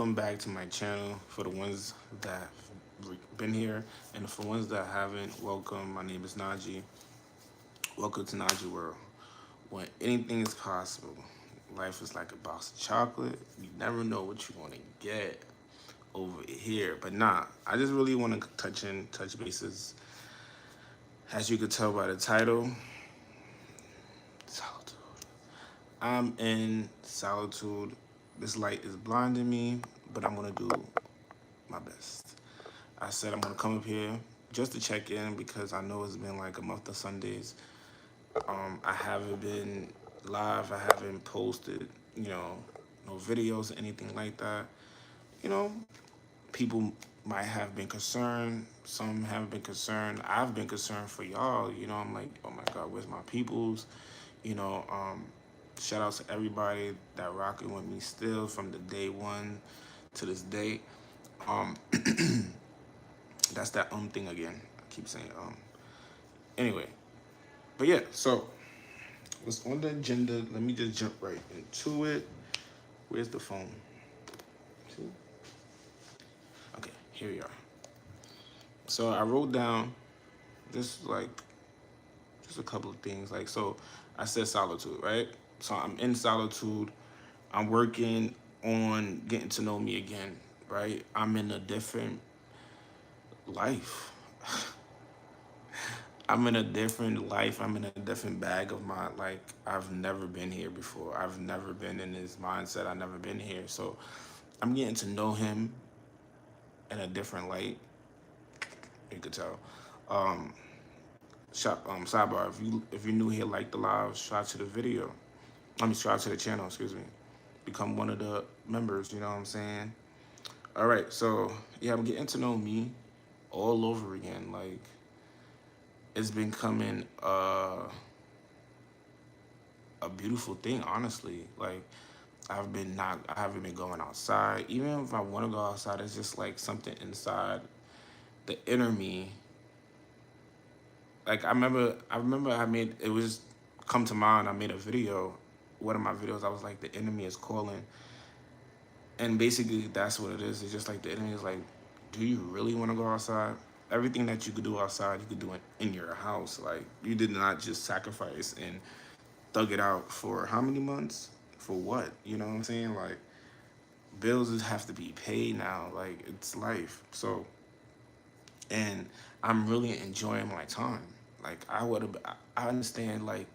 welcome back to my channel. For the ones that have been here, and for ones that haven't, welcome. My name is Najee. Welcome to Najee World, when anything is possible. Life is like a box of chocolate. You never know what you're gonna get over here. But nah, I just really want to touch bases. As you could tell by the title, Solitude. I'm in solitude. This light is blinding me, but I'm gonna do my best. I said I'm gonna come up here just to check in because I know it's been like a month of Sundays. I haven't been live. I haven't posted, no videos or anything like that. You know, people might have been concerned. Some haven't been concerned. I've been concerned for y'all. I'm like, oh my God, where's my peoples? You know, shout out to everybody that rocking with me still from the day one to this day. Um, that's that thing again. I keep saying Anyway, but yeah, so what's on the agenda? Let me just jump right into it. Where's the phone? See? Okay, here we are. So I wrote down just a couple of things. So I said solitude, right? So I'm in solitude. I'm working on getting to know me again, right? I'm in a different life. I'm in a different life. I'm in a different bag of my, like, I've never been here before. I've never been in this mindset. I've never been here. So I'm getting to know him in a different light. You could tell. Um, Sidebar, if you're new here, like the live, subscribe to the video. Subscribe to the channel, excuse me. Become one of the members, you know what I'm saying? All right, so yeah, I'm getting to know me all over again. Like, it's been coming a beautiful thing, honestly. Like, I haven't been going outside. Even if I want to go outside, it's just like something inside the inner me. Like, I remember I made, it was come to mind, I made a video. One of my videos, I was like, the enemy is calling. And basically that's what it is. It's just like the enemy is like, do you really want to go outside? Everything that you could do outside, you could do it in your house. Like, you did not just sacrifice and thug it out for how many months? For what? You know what I'm saying? Like, bills just have to be paid now. Like, it's life. So, and I'm really enjoying my time. Like, I understand, like,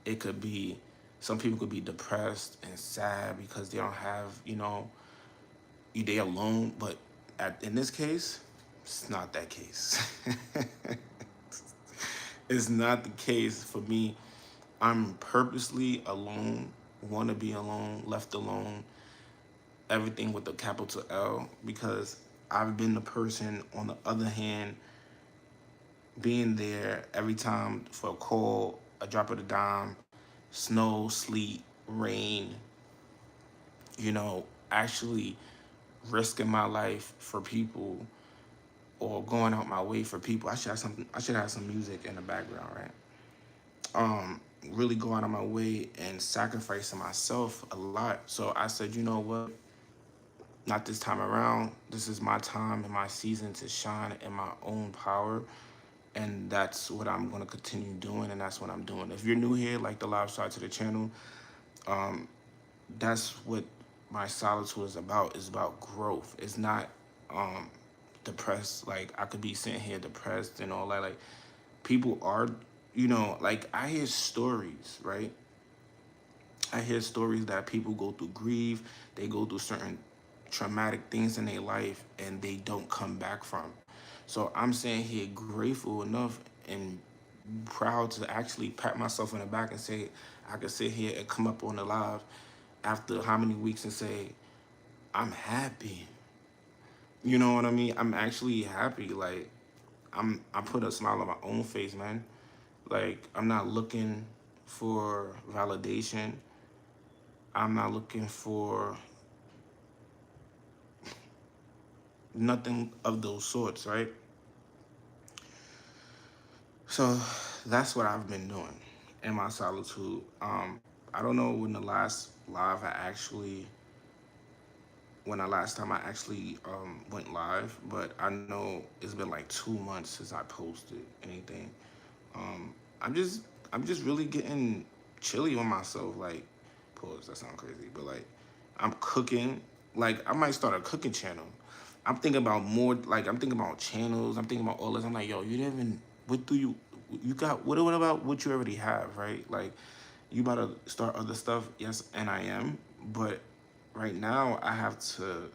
it could be, some people could be depressed and sad because they don't have, they alone. But in this case, it's not that case. It's not the case for me. I'm purposely alone, want to be alone, left alone, everything with the capital L, because I've been the person, on the other hand, being there every time for a call, a drop of the dime, snow, sleet, rain, actually risking my life for people or going out my way for people. I should have some music in the background, right? Really go out of my way and sacrificing myself a lot. So I said, you know what? Not this time around. This is my time and my season to shine in my own power. And that's what I'm going to continue doing, and that's what I'm doing. If you're new here, like the live side to the channel, that's what my solitude is about. It's about growth. It's not depressed. Like, I could be sitting here depressed and all that. Like, people are, like, I hear stories, right? I hear stories that people go through grief, they go through certain traumatic things in their life, and they don't come back from. So I'm saying here, grateful enough and proud to actually pat myself on the back and say, I could sit here and come up on the live after how many weeks and say, I'm happy. You know what I mean? I'm actually happy. Like, I put a smile on my own face, man. Like, I'm not looking for validation. I'm not looking for nothing of those sorts, right? So that's what I've been doing in my solitude. I don't know when the last live I actually when the last time I actually went live, but I know it's been like 2 months since I posted anything. Um, I'm just I'm just really getting chilly on myself. Like, pause. That sounds crazy, but like, I'm cooking. Like, I might start a cooking channel. I'm thinking about more. Like, I'm thinking about channels. I'm thinking about all this. I'm like, yo, you didn't even. What do you got? What about what you already have, right? Like, you about to start other stuff. Yes, and I am. But right now, I have to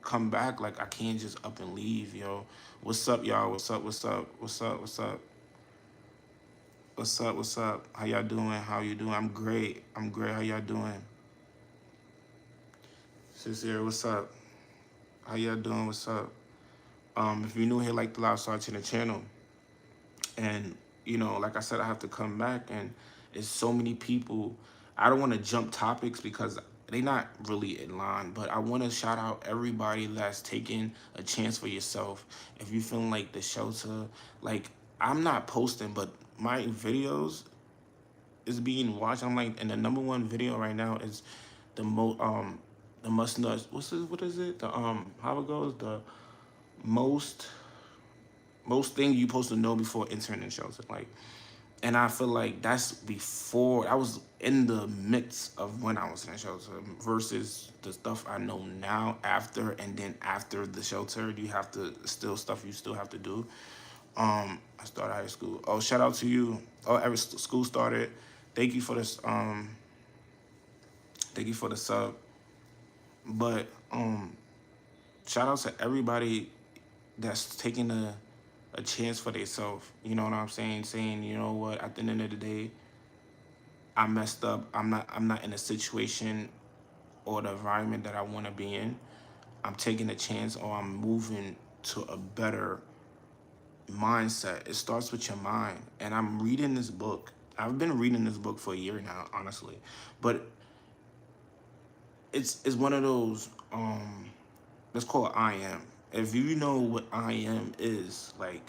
come back. Like, I can't just up and leave, yo. What's up, y'all? What's up? What's up? What's up? What's up? What's up? What's up? How y'all doing? How you doing? I'm great. I'm great. How y'all doing? Sincere, what's up? How y'all doing? What's up? If you're new here, like the live, start to the channel. And like I said, I have to come back, and it's so many people. I don't want to jump topics because they not really in line, but I want to shout out everybody that's taking a chance for yourself. If you feeling like the shelter, like, I'm not posting, but my videos is being watched. I'm like, and the number one video right now is the the must nuts. What is it? The how it goes? The most most thing you supposed to know before entering the shelter. Like, and I feel like that's before I was in the midst of when I was in the shelter versus the stuff I know now after, and then after the shelter, you have to still stuff you still have to do. I started high school. Oh, shout out to you. Oh, every school started. Thank you for this. Thank you for the sub. But shout out to everybody that's taking a chance for themselves. You know what I'm saying? Saying, you know what, at the end of the day, I messed up. I'm not in a situation or the environment that I want to be in. I'm taking a chance, or I'm moving to a better mindset. It starts with your mind. And I'm reading this book. I've been reading this book for a year now, honestly. But it's one of those let's call it I am. If you know what I am is, like,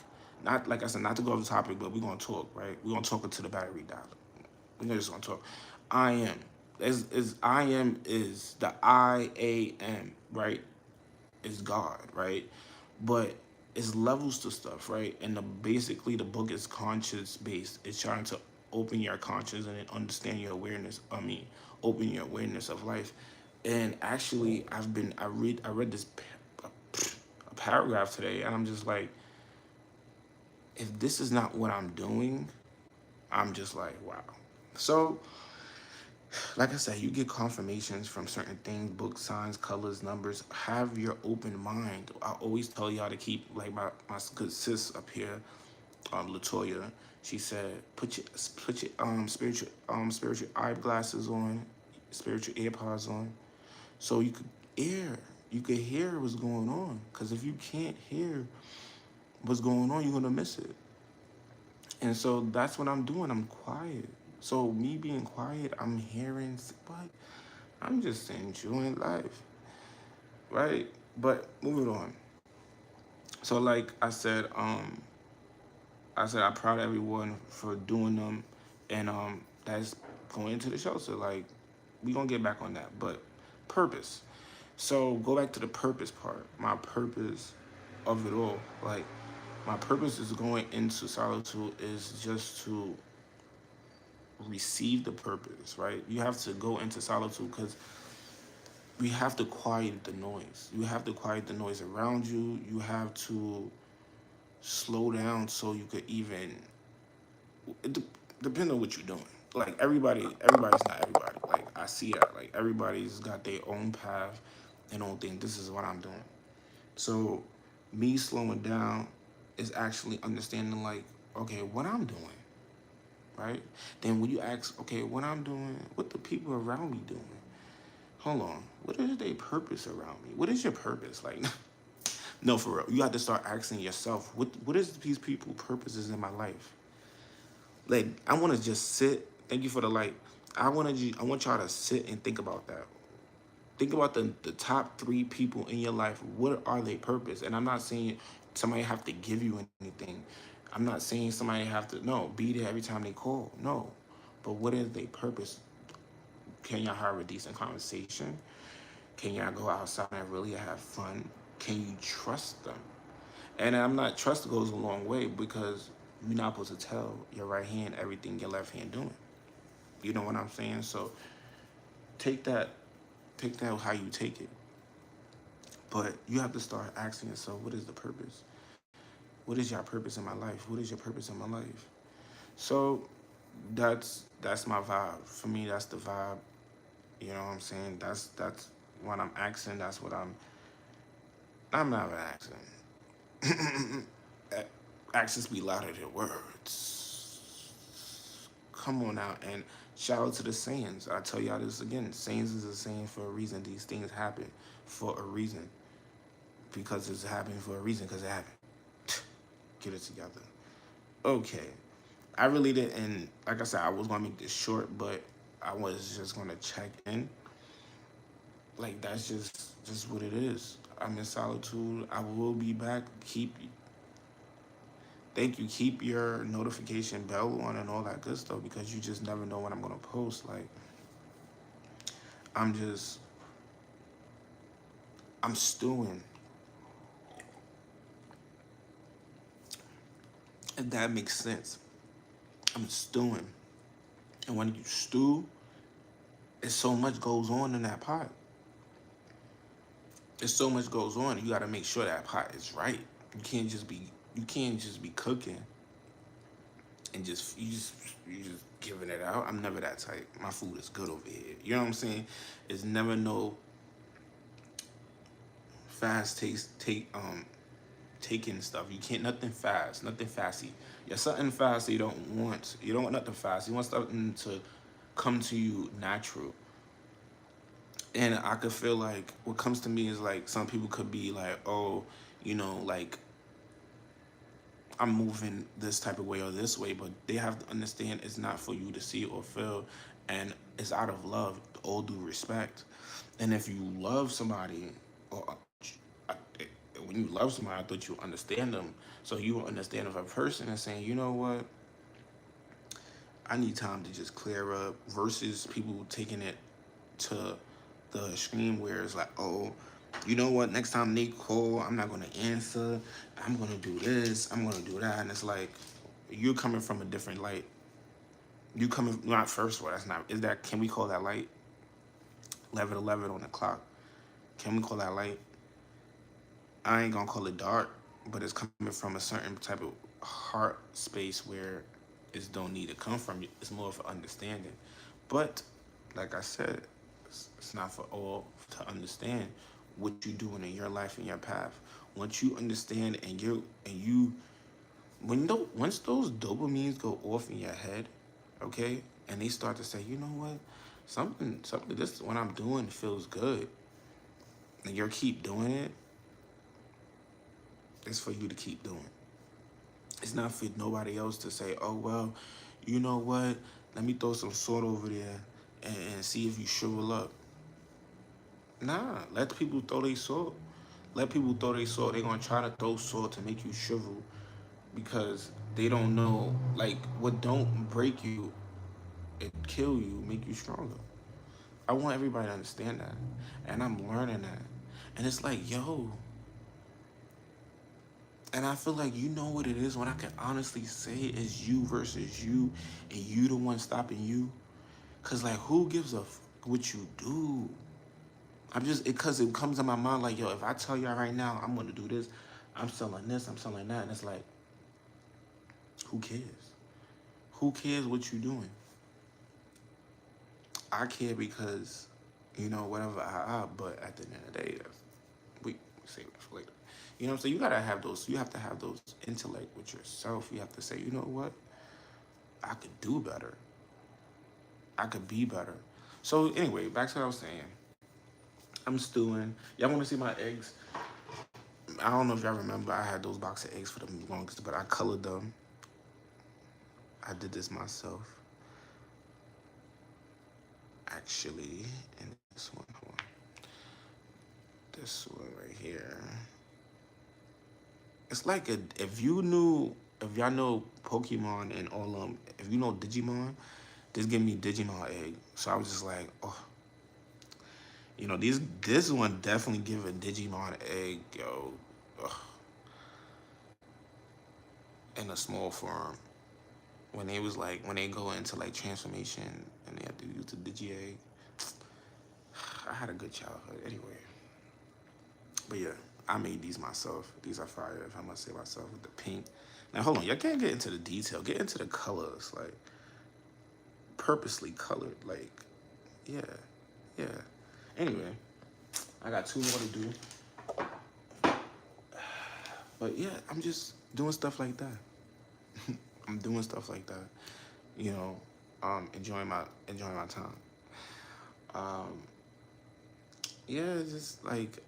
not like I said, not to go off the topic, but we're gonna talk, right? We're gonna talk until the battery dies. We're just gonna talk. I am. Is I am is the I am, right? Is God, right? But it's levels to stuff, right? And basically the book is conscious based. It's trying to open your conscience and then understand your awareness. Open your awareness of life. And actually, I read this a paragraph today, and I'm just like, if this is not what I'm doing, I'm just like, wow. So, like I said, you get confirmations from certain things, book signs, colors, numbers. Have your open mind. I always tell y'all to keep, like, my good sis up here, Latoya. She said, put your spiritual eyeglasses on, spiritual earpods on, so you could hear what's going on. Cause if you can't hear what's going on, you're gonna miss it. And so that's what I'm doing. I'm quiet. So me being quiet, I'm hearing, but I'm just enjoying life, right? But moving on. So like I said I proud everyone for doing them, and that's going into the shelter. Like, we gonna get back on that, but purpose. So go back to the purpose part. My purpose of it all, like, my purpose is going into solitude is just to receive the purpose, right? You have to go into solitude because we have to quiet the noise. You have to quiet the noise around you. You have to slow down so you could even. It depends on what you're doing. Like, everybody's not everybody. Like, I see that. Like, everybody's got their own path and own thing. This is what I'm doing. So, me slowing down is actually understanding, like, okay, what I'm doing, right? Then when you ask, okay, what I'm doing, what the people around me doing? Hold on, what is their purpose around me? What is your purpose? Like, no, for real. You have to start asking yourself, what is these people purposes in my life? Like, I want to just sit. Thank you for the light. I want y'all to sit and think about that. Think about the top three people in your life. What are their purpose? And I'm not saying somebody have to give you anything. I'm not saying somebody have to, no, be there every time they call. No. But what is their purpose? Can y'all have a decent conversation? Can y'all go outside and really have fun? Can you trust them? And I'm not, trust goes a long way because you're not supposed to tell your right hand everything your left hand doing. You know what I'm saying? So take that, take that how you take it. But you have to start asking yourself, what is the purpose? What is your purpose in my life? What is your purpose in my life? So that's my vibe. For me, that's the vibe. You know what I'm saying? That's what I'm asking. That's what I'm not asking. Actions be louder than words. Come on out and shout out to the sayings. I tell y'all this again. Sayings is a saying for a reason. These things happen for a reason. Because it's happening for a reason, because it happened. Get it together. Okay. I really didn't, like I said, I was gonna make this short, but I was just gonna check in. Like that's just what it is. I'm in solitude. I will be back. Thank you. Keep your notification bell on and all that good stuff because you just never know when I'm gonna post. Like I'm just I'm stewing. If that makes sense. I'm stewing. And when you stew, it's so much goes on in that pot. There's so much goes on. You gotta make sure that pot is right. You can't just be cooking and you just giving it out. I'm never that type. My food is good over here. You know what I'm saying? It's never no fast taking stuff. You can't nothing fast, nothing fasty. Yeah, something fast you don't want. You don't want nothing fast. You want something to come to you natural. And I could feel like what comes to me is like some people could be like, oh, like I'm moving this type of way or this way, but they have to understand it's not for you to see or feel, and it's out of love, all due respect. And if you love somebody, or I- when you love somebody, I thought you understand them. So you will understand if a person is saying, you know what, I need time to just clear up, versus people taking it to the extreme where it's like, oh, you know what? Next time they call, I'm not gonna answer. I'm gonna do this. I'm gonna do that, and it's like you're coming from a different light. You coming not first of all. That's not. Is that? Can we call that light? 11:11 on the clock. Can we call that light? I ain't gonna call it dark, but it's coming from a certain type of heart space where it don't need to come from. It's more of an understanding. But like I said, it's not for all to understand what you're doing in your life and your path. Once you understand and you once those dopamines go off in your head, okay, and they start to say, you know what, something this what I'm doing feels good, and you keep doing it, it's for you to keep doing. It's not for nobody else to say, oh well, you know what, let me throw some salt over there and see if you shrivel up. Nah, let people throw their salt. Let people throw their salt. They're gonna try to throw salt to make you shrivel because they don't know. Like, what don't break you, it kill you, make you stronger. I want everybody to understand that, and I'm learning that. And it's like, yo, and I feel like you know what it is when I can honestly say it's you versus you, and you the one stopping you. Cause like, who gives a what you do? I'm just because it comes in my mind like, yo, if I tell y'all right now I'm gonna do this, I'm selling this, I'm selling that, and it's like, who cares? Who cares what you doing? I care because, whatever but at the end of the day, we save it for later. You know what I'm saying? You gotta have those. You have to have those intellect with yourself. You have to say, you know what? I could do better. I could be better. So anyway, back to what I was saying. I'm stewing. Y'all want to see my eggs? I don't know if y'all remember. I had those box of eggs for the longest, but I colored them. I did this myself, actually. And this one, hold on. This one right here. It's like if y'all know Pokemon and all if you know Digimon, this give me Digimon egg. So I was just like, oh, You know, this one definitely give a Digimon egg, yo, ugh, in a small form. When they was like when they go into like transformation and they have to use the Digi egg. I had a good childhood anyway. But yeah, I made these myself. These are fire, if I must say myself, with the pink. Now hold on, y'all can't get into the detail. Get into the colors, like purposely colored. Like, yeah, yeah. Anyway, I got two more to do. But yeah, I'm just doing stuff like that. I'm doing stuff like that. You know, enjoying my time. Um, yeah, just like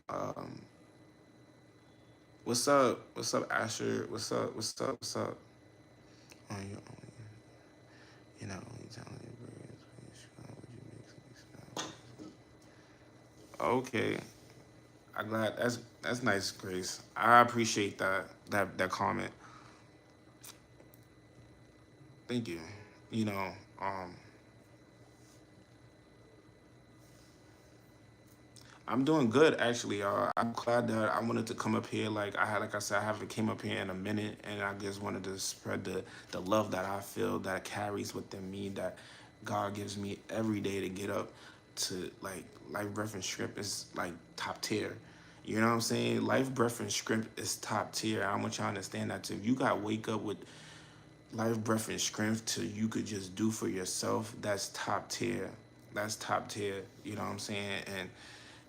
what's up? What's up, Asher? What's up? What's up? What's up? Oh, you're not only talented, but would you make something okay. I'm glad that's nice, Grace. I appreciate that comment. Thank you. You know, um, I'm doing good actually, y'all. I'm glad that I wanted to come up here. Like I said, I haven't came up here in a minute, and I just wanted to spread the love that I feel that carries within me, that God gives me every day to get up to. Like life breath and script is like top tier. You know what I'm saying? Life breath and script is top tier. I want y'all to understand that too. If you got wake up with life, breath, and strength to you could just do for yourself, that's top tier. That's top tier. You know what I'm saying? And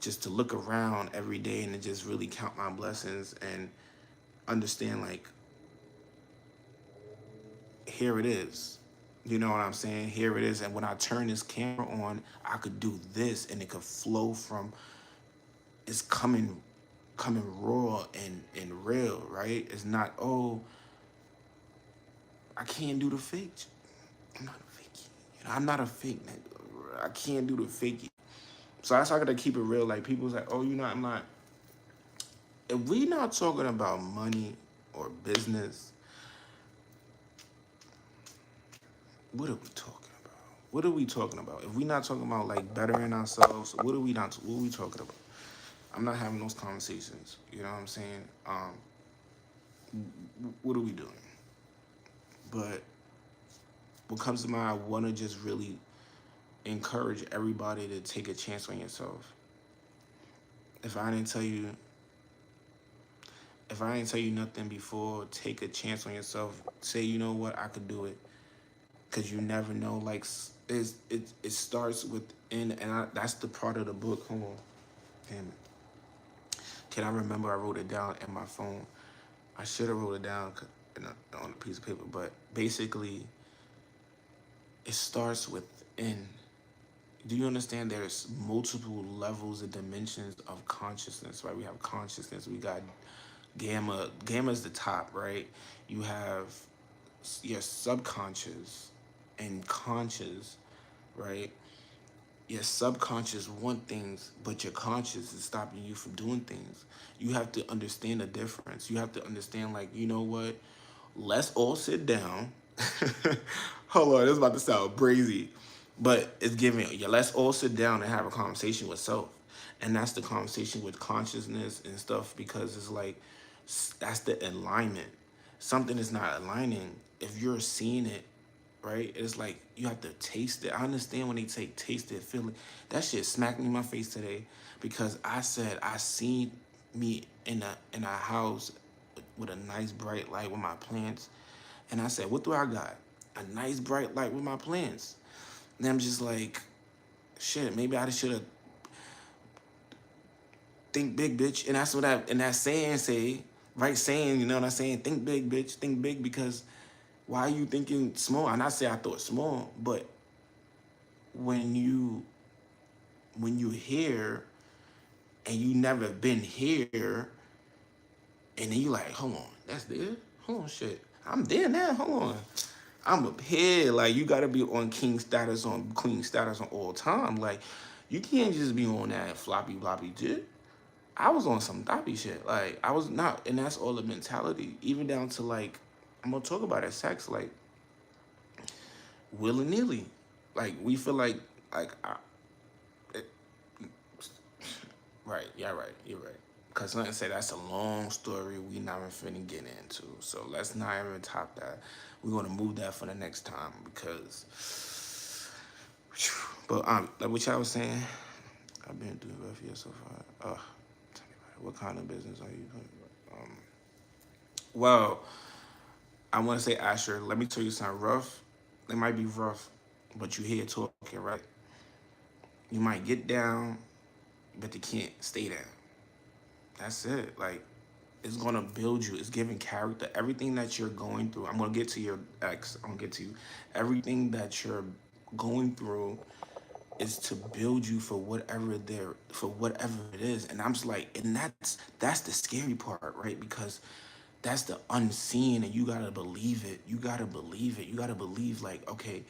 just to look around every day and to just really count my blessings and understand like here it is. You know what I'm saying? Here it is. And when I turn this camera on, I could do this and it could flow from it's coming raw and real, right? It's not, oh, I can't do the fake. I'm not a fake. You know, I'm not a fake. I can't do the fake. So that's why I gotta keep it real. Like people's like, oh, you know, I'm not. If we not talking about money or business, what are we talking about? What are we talking about? If we not talking about like bettering ourselves, what are we not? What are we talking about? I'm not having those conversations. You know what I'm saying? What are we doing? But what comes to mind, I want to just really encourage everybody to take a chance on yourself. If I didn't tell you, if I didn't tell you nothing before, take a chance on yourself. Say, you know what, I could do it, because you never know. Like it starts within, and that's the part of the book. Hold on, damn it. Can I remember? I wrote it down in my phone. I should have wrote it down on a piece of paper, but basically, it starts within. Do you understand? There's multiple levels and dimensions of consciousness, right? We have consciousness. We got gamma. Gamma is the top, right? You have your subconscious and conscious, right? Your subconscious want things, but your conscious is stopping you from doing things. You have to understand the difference. You have to understand, like, you know what? Let's all sit down. Hold on, this is about to sound crazy, but it's giving. Yeah, let's all sit down and have a conversation with self, and that's the conversation with consciousness and stuff, because it's like that's the alignment. Something is not aligning. If you're seeing it, right? It's like you have to taste it. I understand when they say taste it, feel it. That shit smacked me in my face today, because I said I seen me in a house with a nice bright light with my plants, and I said, what do I got? A nice bright light with my plants. And I'm just like, shit, maybe I should have think big, bitch. And that's what that saying say, right? Saying, you know what I'm saying? Think big, bitch. Think big, because why are you thinking small? And I say I thought small, but when you hear and you never been here, and then you like, hold on, that's there? Hold on, shit. I'm there now. Hold on. I'm up here. Like, you gotta be on king status, on queen status on all time. Like, you can't just be on that floppy floppy shit. I was on some doppy shit. Like, I was not, and that's all the mentality. Even down to like, I'm gonna talk about it, sex, like willy nilly. Like, we feel like I, it, Right, yeah, right, you're right. Because like I say, that's a long story we not even finna get into. So let's not even top that. We're gonna move that for the next time because. But like what y'all was saying, I've been doing rough here so far. Tell me about it. What kind of business are you doing? Well, I want to say Asher. Let me tell you something rough. It might be rough, but you here talking, right? You might get down, but you can't stay down. That's it. Like it's gonna build you. It's giving character. Everything that you're going through. I'm gonna get to your ex. I'm gonna get to you. Everything that you're going through is to build you for whatever it is. And I'm just like, and that's the scary part, right? Because that's the unseen, and you gotta believe it. You gotta believe it. You gotta believe, like, okay,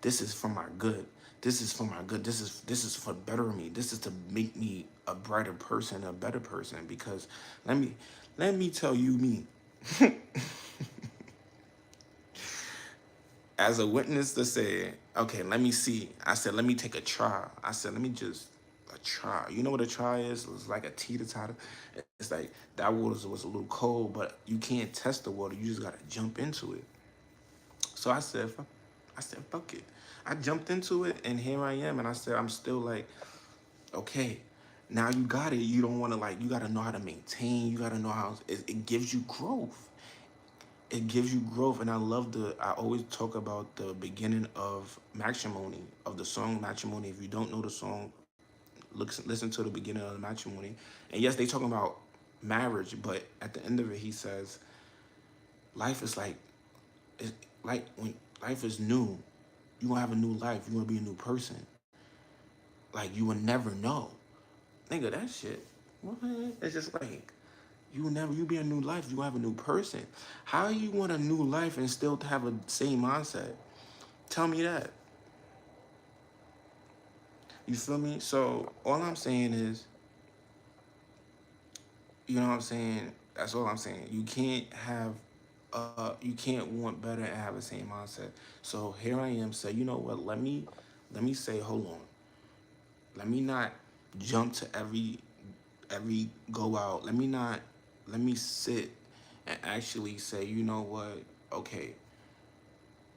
this is for my good. This is for my good. This is for better me. This is to make me a brighter person, a better person. Because let me tell you me, as a witness to say, okay, let me see. I said, let me take a try. I said, let me just a try. You know what a try is? It's like a teeter-totter. It's like that water was a little cold, but you can't test the water. You just gotta jump into it. So I said, fuck it. I jumped into it, and here I am. And I said, I'm still like, okay, now you got it. You don't want to like. You gotta know how to maintain. You gotta know how it gives you growth. It gives you growth, and I always talk about the beginning of Matrimony, of the song Matrimony. If you don't know the song, listen to the beginning of the Matrimony. And yes, they talking about marriage, but at the end of it, he says, life is like, it's like when life is new, you gonna have a new life. You gonna be a new person. Like you will never know. Think of that shit. What? It's just like you be a new life. You have a new person. How you want a new life and still have a same mindset? Tell me that. You feel me? So all I'm saying is, you know what I'm saying? That's all I'm saying. You can't want better and have the same mindset. So here I am say, you know what, let me say, hold on. Let me not jump to every go out. Let me sit and actually say, you know what, okay,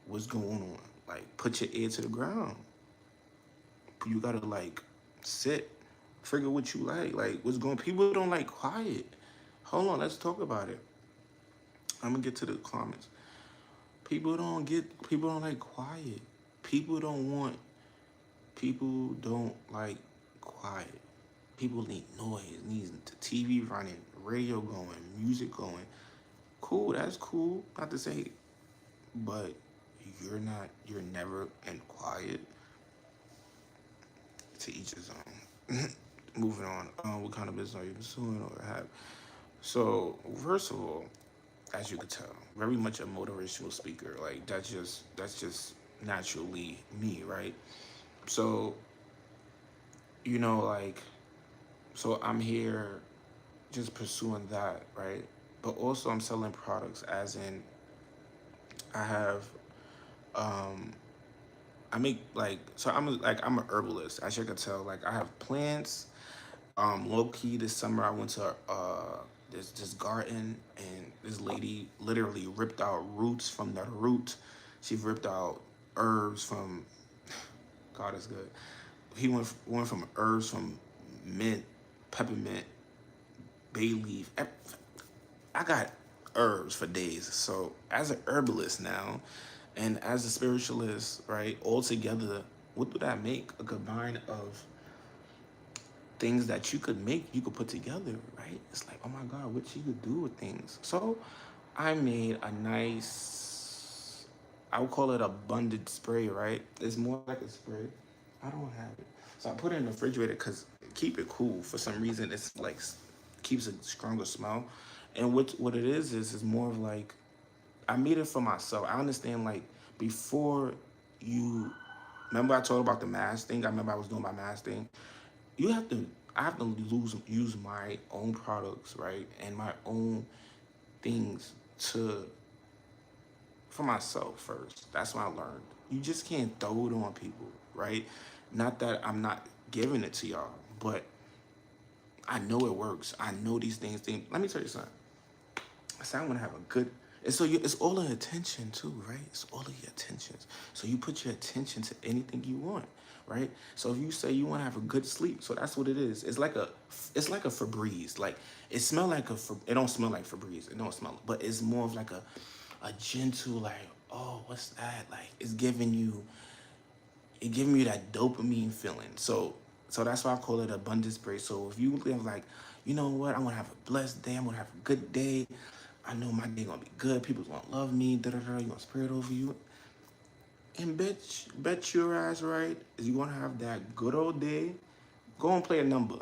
what's going on? Like put your ear to the ground. You gotta like sit, figure what you like what's going. People don't like quiet. Hold on, let's talk about it. I'm gonna get to the comments. People don't like quiet. People don't want people don't like quiet. People need noise, needs the TV running, radio going, music going. Cool, that's cool. Not to say, but you're never in quiet. To each his own. Moving on. What kind of business are you pursuing or have? So, first of all, as you could tell, very much a motivational speaker. Like that's just naturally me, right? So, like, so I'm here just pursuing that, right? But also I'm selling products, as in I have, um, I make like, so I'm a herbalist, as you can tell. Like I have plants. Low key, this summer I went to this garden, and this lady literally ripped out roots from the root. She ripped out herbs from. God is good. He went from herbs from mint, peppermint, bay leaf. I got herbs for days. So as an herbalist now, and as a spiritualist, right, all together, what do that make? A combine of things that you could make, you could put together, right? It's like, oh my God, what you could do with things. So I made a nice, I would call it abundant spray, right? It's more like a spray. I don't have it. So I put it in the refrigerator because keep it cool. For some reason, it's like keeps a stronger smell. And what it is more of like, I made it for myself. I understand, like, before you, remember I told about the mask thing? I remember I was doing my mask thing. You have to I have to use my own products, right, and my own things to for myself first. That's what I learned. You just can't throw it on people, right? Not that I'm not giving it to y'all, but I know it works. I know these things. Let me tell you something. I said I want to have a good. And so it's all the attention too, right? It's all of your attentions. So you put your attention to anything you want, right? So if you say you want to have a good sleep, so that's what it is. It's like a Febreze. Like it smell like it don't smell like Febreze. It don't smell, but it's more of like a gentle like, oh, what's that? Like it giving you that dopamine feeling. So that's why I call it abundance spray. So if you live like, you know what, I'm gonna have a blessed day, I'm gonna have a good day. I know my day gonna be good. People's gonna love me. Da da da. You gonna spray it over you, and bet your ass right is you gonna have that good old day. Go and play a number.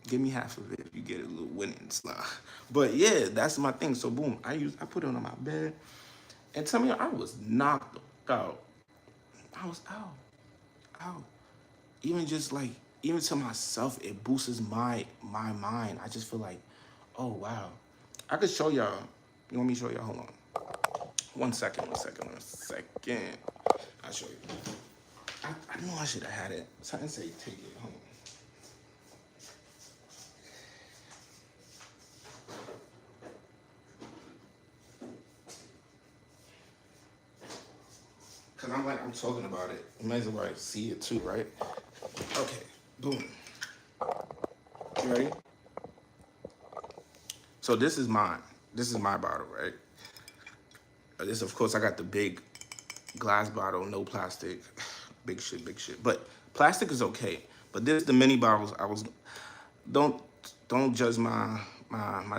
Give me half of it if you get a little winning slot. But yeah, that's my thing. So boom, I put it on my bed, and tell me I was knocked out. I was out. Even just like even to myself, it boosts my mind. I just feel like, oh wow, I could show y'all. You want me to show y'all? Hold on. One second. I'll show you. I know I should have had it. Something say take it. Hold on. Cause I'm talking about it. You might as well see it too, right? Okay. Boom. You ready? So this is mine. This is my bottle, right? This, of course, I got the big glass bottle, no plastic. Big shit. But plastic is okay. But this, the mini bottles, don't don't judge my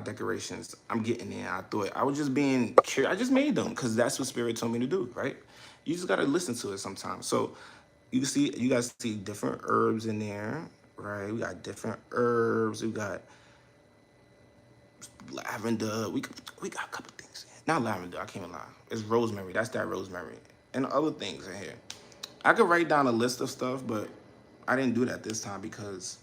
decorations. I'm getting there. I was just being curious. I just made them because that's what Spirit told me to do, right? You just gotta listen to it sometimes. So you guys see different herbs in there, right? We got different herbs. We got lavender. We got a couple things. Not lavender. I can't even lie. It's rosemary. That's that rosemary and other things in here. I could write down a list of stuff, but I didn't do that this time because,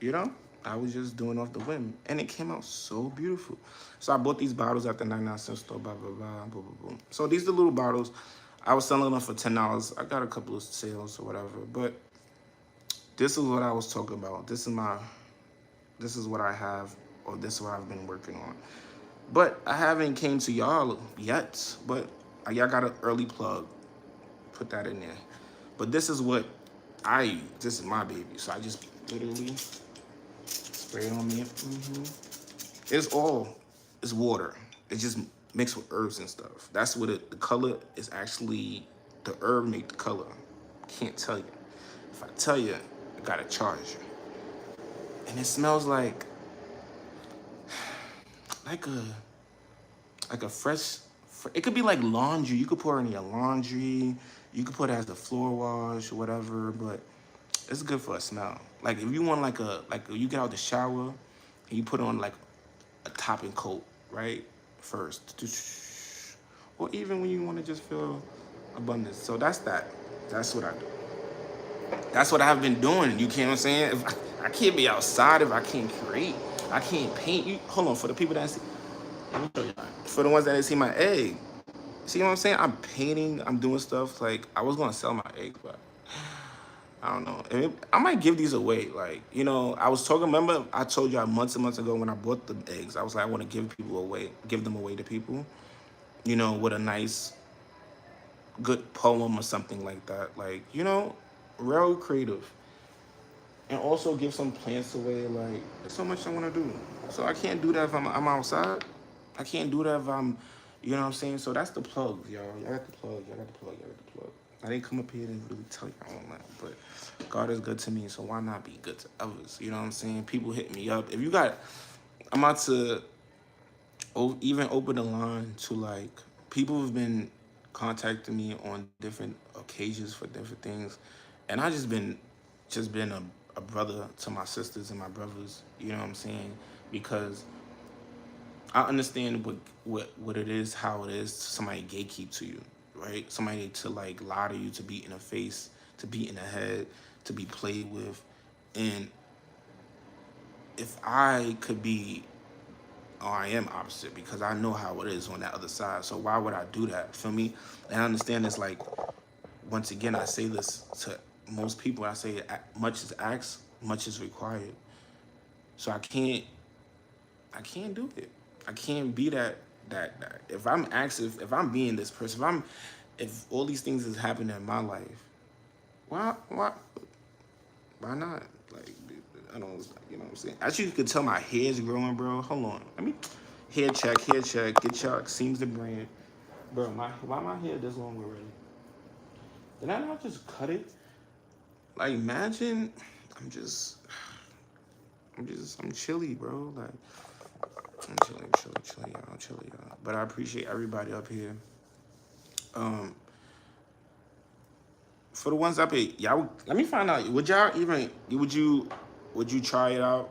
you know, I was just doing off the whim, and it came out so beautiful. So I bought these bottles at the 99-cent store. Blah blah blah. Boom boom boom. So these are the little bottles. I was selling them for $10. I got a couple of sales or whatever, but this is what I was talking about. This is what I have, or this is what I've been working on. But I haven't came to y'all yet. But y'all got an early plug. Put that in there. But this is what this is my baby. So I just literally spray it on me. It's water. It's just mixed with herbs and stuff. That's what the color is actually, the herb make the color. Can't tell you. If I tell you, I gotta charge you. And it smells like a fresh, it could be like laundry. You could pour it in your laundry. You could put it as a floor wash or whatever, but it's good for a smell. Like if you want like you get out the shower and you put on like a topping coat, right? First. Or even when you want to just feel abundance. So that's that. That's what I do. That's what I've been doing. You know what I'm saying? If I can't be outside if I can't create. I can't paint. Hold on, for the people that see, let me show you. For the ones that didn't see my egg, see what I'm saying? I'm painting. I'm doing stuff. Like I was gonna sell my egg, but I don't know. I might give these away. Like I was talking. Remember, I told y'all months and months ago when I bought the eggs. I was like, I want to give them away to people. With a nice, good poem or something like that. Like real creative. And also give some plants away. Like there's so much I want to do. So I can't do that if I'm outside. I can't do that if I'm, you know what I'm saying. So that's the plug, y'all. Y'all got the plug. I didn't come up here to really tell y'all all that, but God is good to me, so why not be good to others? You know what I'm saying? People hit me up. If you got, I'm about to even open the line to like people who've been contacting me on different occasions for different things, and I just been a brother to my sisters and my brothers. You know what I'm saying? Because I understand what it is, how it is. Somebody gatekeep to you, right? Somebody to like lie to you, to beat in the face, to beat in the head, to be played with, and if I could be, or I am opposite because I know how it is on that other side. So why would I do that? Feel me? And I understand it's like, once again, I say this to most people. I say much is asked, much is required. So I can't do it. I can't be that. If I'm active, if I'm being this person, if all these things is happening in my life, why not? Like, I don't, you know what I'm saying? Actually, you could tell my hair's growing, bro. Hold on, let me hair check, hair check. Get y'all seems the brand, bro. Why my hair this long already? Did I not just cut it? Like, imagine, I'm just, I'm chilly, bro. Like, I'm chilly, y'all, chilly, y'all. But I appreciate everybody up here. Um, for the ones up here, y'all, let me find out. Would you try it out?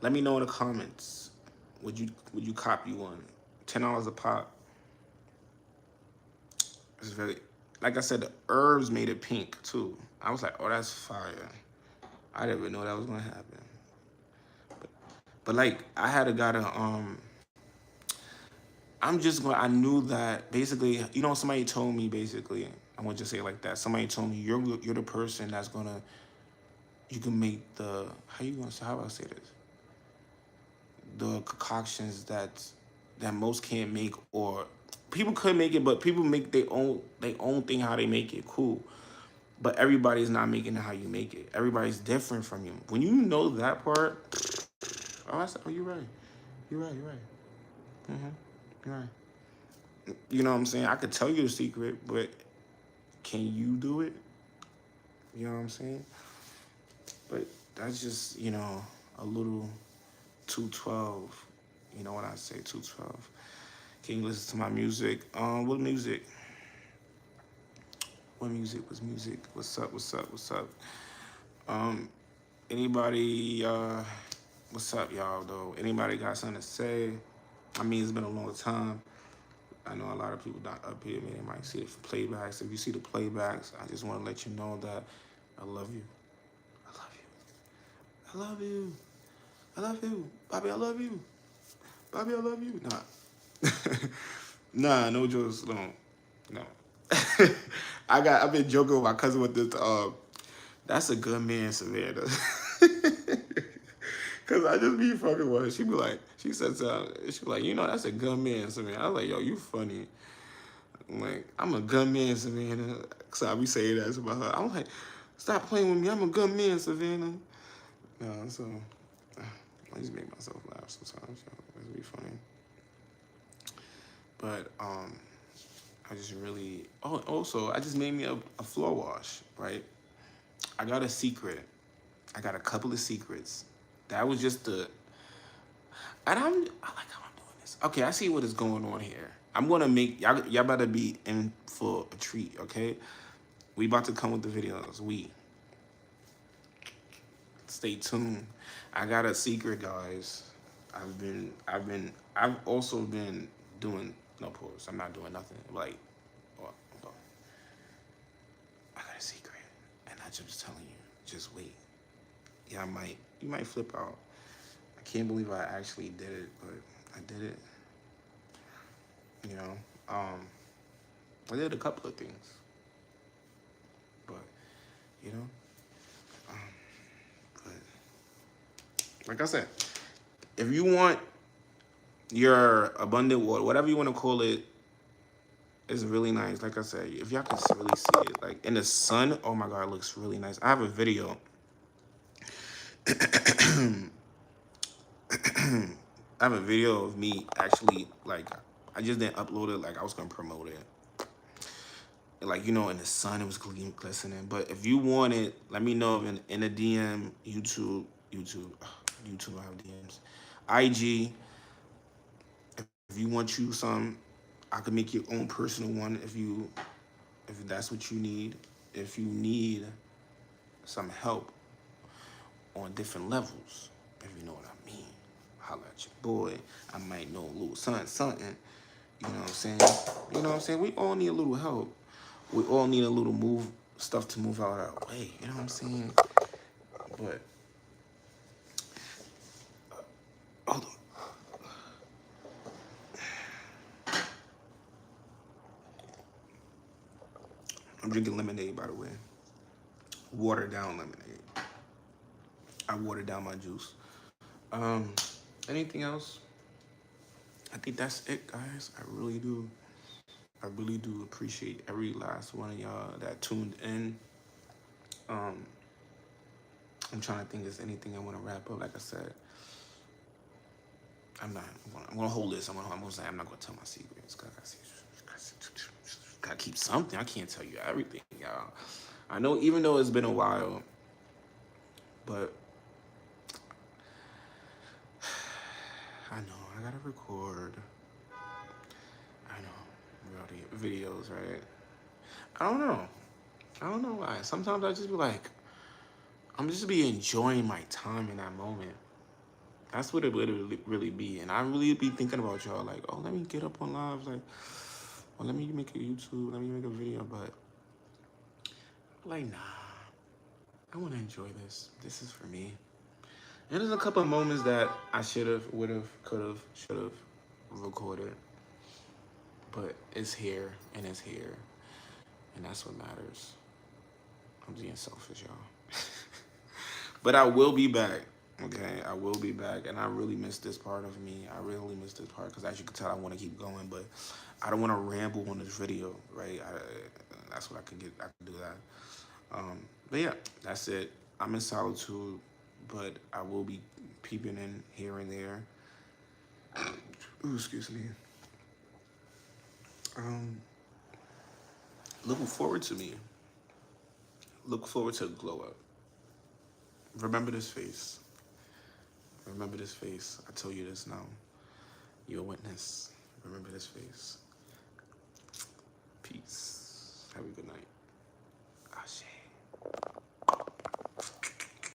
Let me know in the comments. Would you copy one? $10 a pop. It's very, like I said, the herbs made it pink too. I was like, oh, that's fire. I didn't even know that was gonna happen. But like, I had a guy to I knew that basically, somebody told me basically, I want to just say it like that. Somebody told me you're the person that's gonna, you can make how do I say this? The concoctions that most can't make, or people could make it, but people make their own thing how they make it cool. But everybody's not making it how you make it. Everybody's different from you. When you know that part, you're right. You're right. You're right. You're right. You know what I'm saying? I could tell you the secret, but can you do it? You know what I'm saying? But that's just, a little 212. You know when I say 212. Can you listen to my music? What music? What music? What's music? What's up? What's up? What's up? Um, anybody, what's up, y'all, though? Anybody got something to say? I mean, it's been a long time. I know a lot of people not up here, man. They might see the playbacks. If you see the playbacks, I just want to let you know that I love you. I love you. I love you. I love you. Bobby, I love you. Bobby, I love you. Nah. Nah, no jokes. No. I've been joking with my cousin with this. That's a good man, Savannah. Cause I just be fucking with her. She said something. She was like, that's a good man, Savannah. I was like, yo, you funny. I'm like, I'm a good man, Savannah. So I be saying that about her. I'm like, stop playing with me. I'm a good man, Savannah. So I just make myself laugh sometimes. It'd be funny. But I just really. Oh, also, I just made me a floor wash. Right. I got a secret. I got a couple of secrets. That was just the. And I like how I'm doing this. Okay, I see what is going on here. I'm gonna make y'all better be in for a treat. Okay, we about to come with the videos. Stay tuned. I got a secret, guys. I've also been doing no pause. I'm not doing nothing. Like, oh, I got a secret, and I'm just telling you. Just wait. Yeah, you might flip out. I can't believe I actually did it, but I did it. You know, I did a couple of things, but you know, but like I said, if you want your abundant water, whatever you want to call it, is really nice. Like I said, if y'all can really see it, like in the sun, oh my god, it looks really nice. I have a video. I have a video of me actually, like, I just didn't upload it, like I was gonna promote it. Like, in the sun, it was glistening. But if you want it, let me know in a DM, YouTube, I have DMs. IG, if you want you some, I can make your own personal one if that's what you need. If you need some help on different levels, if you know what I mean, holla at your boy. I might know a little something. You know what I'm saying? You know what I'm saying? We all need a little help. We all need a little stuff to move out our way. You know what I'm saying? But hold on. I'm drinking lemonade, by the way. Watered down lemonade. I watered down my juice. Um, anything else? I think that's it, guys. I really do appreciate every last one of y'all that tuned in. Um, I'm trying to think if there's anything I want to wrap up. Like I said, I'm gonna hold this. I'm gonna say I'm not gonna tell my secrets. Cause gotta keep something. I can't tell you everything, y'all. I know, even though it's been a while, but I know I gotta record. I know videos, right? I don't know. I don't know why. Sometimes I just be like, I'm just be enjoying my time in that moment. That's what it would really be. And I really be thinking about y'all like, oh, let me get up on live. Like, well, let me make a YouTube. Let me make a video. But, like, nah. I want to enjoy this. This is for me. And there's a couple of moments that I should have, would have, could have, should have recorded. But it's here and it's here. And that's what matters. I'm being selfish, y'all. But I will be back. Okay, I will be back, and I really miss this part of me. I really miss this part because, as you can tell, I want to keep going, but I don't want to ramble on this video, right? That's what I can get. I can do that. But yeah, that's it. I'm in solitude, but I will be peeping in here and there. Ooh, excuse me. Looking forward to me. Look forward to glow up. Remember this face. Remember this face. I told you this now. You're a witness. Remember this face. Peace. Have a good night. Ashe.